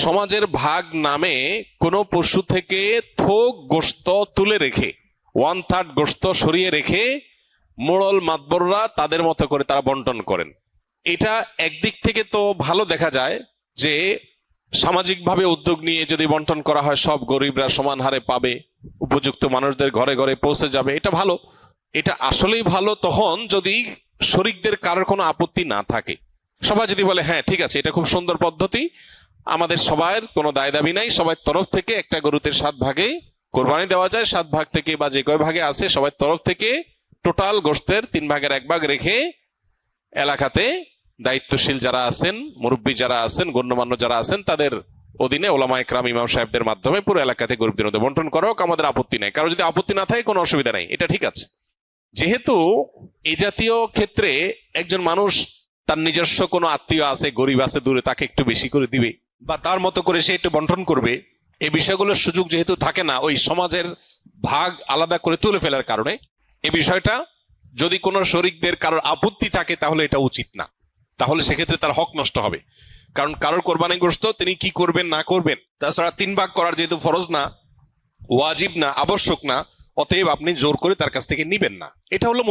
সমাজের ভাগ নামে কোনো পশু থেকে থোক গোশত তুলে রেখে 1/3 গোশত সরিয়ে রেখে মোড়ল মাতবররা তাদের মতো করে তারা বন্টন করেন। এটা একদিক থেকে তো ভালো দেখা যায় যে সামাজিকভাবে উদ্যোগ নিয়ে যদি বন্টন করা হয় সব গরিবরা সমান হারে পাবে, উপযুক্ত মানুষদের ঘরে ঘরে পৌঁছে যাবে, এটা ভালো। এটা আসলেই ভালো তখন যদি শরিকদের কারোর কোনো আপত্তি না থাকে। সবাই যদি বলে হ্যাঁ ঠিক আছে, এটা খুব সুন্দর পদ্ধতি, আমাদের সবার কোনো দায় দাবি নাই, সবার তরফ থেকে একটা গরুতে 7 ভাগে কোরবানি দেওয়া যায়, 7 ভাগ থেকে বা যে কয় ভাগে আছে সবার তরফ থেকে টোটাল গোশতের 3 ভাগের 1 ভাগ রেখে এলাকাতে দায়িত্বশীল যারা আছেন, মুরব্বী যারা আছেন, গণ্যমান্য যারা আছেন, তাদের অধীনে ওলামা একরাম ইমাম সাহেবদের মাধ্যমে পুরো এলাকাতে গরিবদের মধ্যে বন্টন করা হোক, আমাদের আপত্তি নাই। কারো যদি আপত্তি না থাকে কোনো অসুবিধা নাই, এটা ঠিক আছে। যেহেতু এই জাতীয় ক্ষেত্রে একজন মানুষ তার নিজস্ব কোনো আত্মীয় আছে, গরিব আছে দূরে, তাকে একটু বেশি করে দিবে বা তার মতো করে সে একটু বন্টন করবে, এই বিষয়গুলোর সুযোগ যেহেতু থাকে না ওই সমাজের ভাগ আলাদা করে তুলে ফেলার কারণে, এই বিষয়টা যদি কোনো শরিকদের কারোর আপত্তি থাকে তাহলে এটা উচিত না, তাহলে সেক্ষেত্রে তার হক নষ্ট হবে। কারণ কারোর কোরবানিগ্রস্ত তিনি কি করবেন না করবেন, তাছাড়া 3 ভাগ করার যেহেতু ফরজ না, ওয়াজিব না, আবশ্যক না, অতএব আপনি জোর করে তার কাছ থেকে নিবেন না। এটা হলো